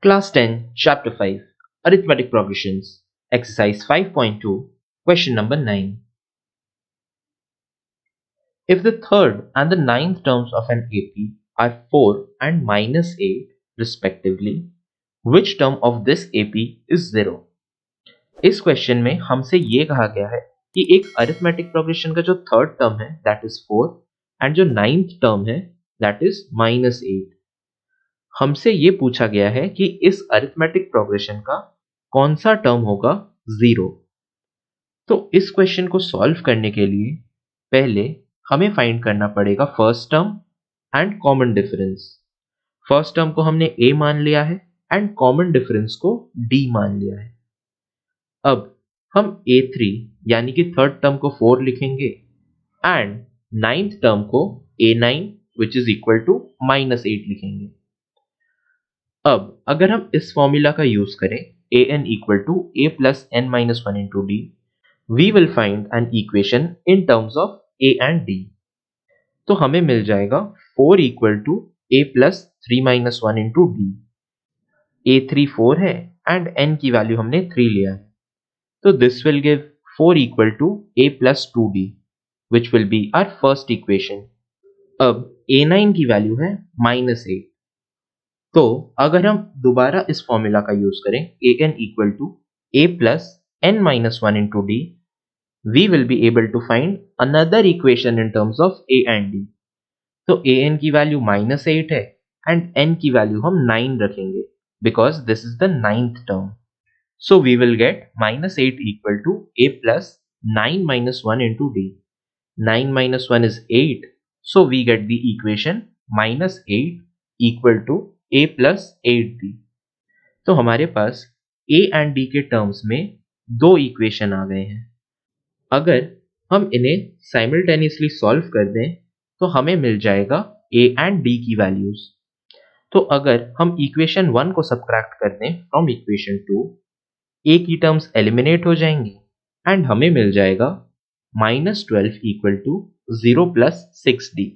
Class 10, Chapter 5, Arithmetic Progressions, Exercise 5.2, Question number 9. If the third and the ninth terms of an AP are 4 and minus 8 respectively, which term of this AP is 0? इस question में हमसे ये कहा गया है कि एक arithmetic progression का जो थर्ड टर्म है दैट इज 4 एंड जो नाइन्थ टर्म है दैट इज -8। हमसे ये पूछा गया है कि इस अरिथमेटिक प्रोग्रेशन का कौन सा टर्म होगा 0। तो इस क्वेश्चन को सॉल्व करने के लिए पहले हमें फाइंड करना पड़ेगा first term and common difference. First term को हमने a मान लिया है एंड कॉमन डिफरेंस को d मान लिया है। अब हम a3 यानी कि थर्ड टर्म को 4 लिखेंगे एंड नाइन्थ टर्म को a9 which is equal to -8 लिखेंगे। अब अगर हम इस फॉर्मूला का यूज करें an equal to a plus n minus 1 into d, we will find an equation in terms of a and d। तो हमें मिल जाएगा 4 equal to a plus 3 minus 1 into d। a3 4 है एंड n की value हमने 3 लिया है, तो this will give 4 equal to a plus 2d which will be our first equation। अब a9 की वैल्यू है -8, तो अगर हम दोबारा इस फॉर्मूला का यूज करें an equal to a plus n minus 1 into d, we will be able to find another equation in terms of a and d। तो an की वैल्यू -8 है एंड n की वैल्यू हम 9 रखेंगे because this is the ninth term। So we will get -8 equal to a plus 9 minus 1 into d। 9 minus 1 is 8, so we get the equation -8 equal to a plus 8d। तो हमारे पास a and d के terms में दो equation आ गए हैं। अगर हम इन्हें साइमल्टेनियसली सॉल्व कर दें तो हमें मिल जाएगा a एंड d की वैल्यूज। तो अगर हम इक्वेशन 1 को सबट्रैक्ट कर दें फ्रॉम इक्वेशन 2, a की टर्म्स एलिमिनेट हो जाएंगी एंड हमें मिल जाएगा -12 equal to 0 plus 6d।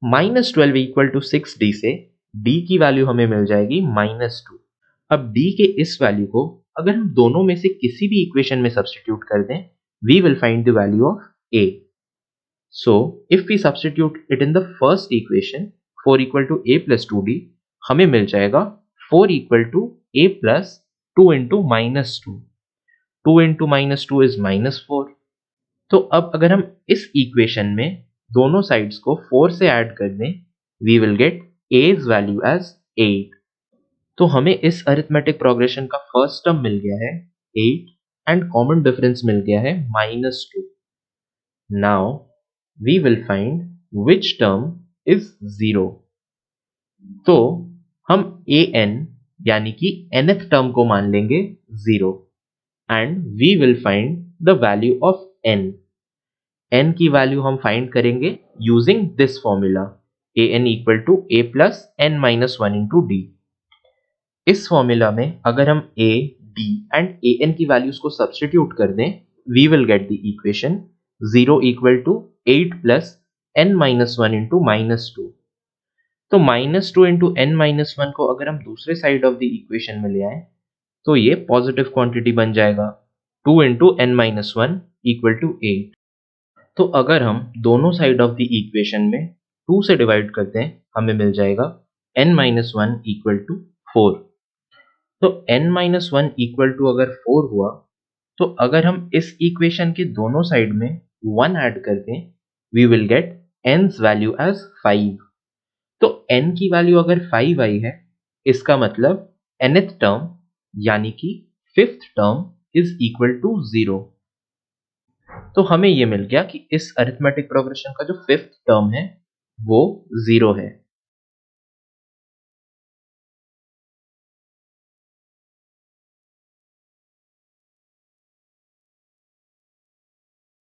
-12 equal to 6d से d की वैल्यू हमें मिल जाएगी -2। अब d के इस वैल्यू को अगर हम दोनों में से किसी भी इक्वेशन में सब्स्टिट्यूट कर दें, we will find the value of a। So if we substitute it in the first equation 4 equal to a plus 2d, हमें मिल जाएगा 4 equal to a plus 2 into -2। 2 into -2 is -4। तो अब अगर हम इस इक्वेशन में दोनों साइड्स को 4 से ऐड कर दें, we will get a's value as 8। तो हमें इस अरिथमेटिक प्रोग्रेशन का फर्स्ट टर्म मिल गया है 8 एंड कॉमन डिफरेंस मिल गया है -2। Now we will find which term is 0। तो हम an यानी कि nth टर्म को मान लेंगे 0 and we will find the value of n। n की वैल्यू हम फाइंड करेंगे using this formula an equal to a plus n minus 1 into d। इस फॉर्मूला में अगर हम a, d एंड an की वैल्यूज को सब्स्टिट्यूट कर दें, we will get the equation 0 equal to 8 plus n minus 1 into -2। तो -2 into n minus 1 को अगर हम दूसरे साइड ऑफ द इक्वेशन में ले आए तो ये पॉजिटिव क्वांटिटी बन जाएगा 2 into n minus 1 equal to 8। तो अगर हम दोनों साइड ऑफ द इक्वेशन में 2 से डिवाइड करते हैं, हमें मिल जाएगा n minus 1 equal to 4। तो n minus 1 इक्वल टू अगर 4 हुआ तो अगर हम इस इक्वेशन के दोनों साइड में 1 ऐड कर दें, we will get n's value as 5। तो n की वैल्यू अगर 5 आई है, इसका मतलब nth टर्म यानी कि fifth term is equal to 0। तो हमें यह मिल गया कि इस अरिथमेटिक प्रोग्रेशन का जो फिफ्थ टर्म है वो 0 है।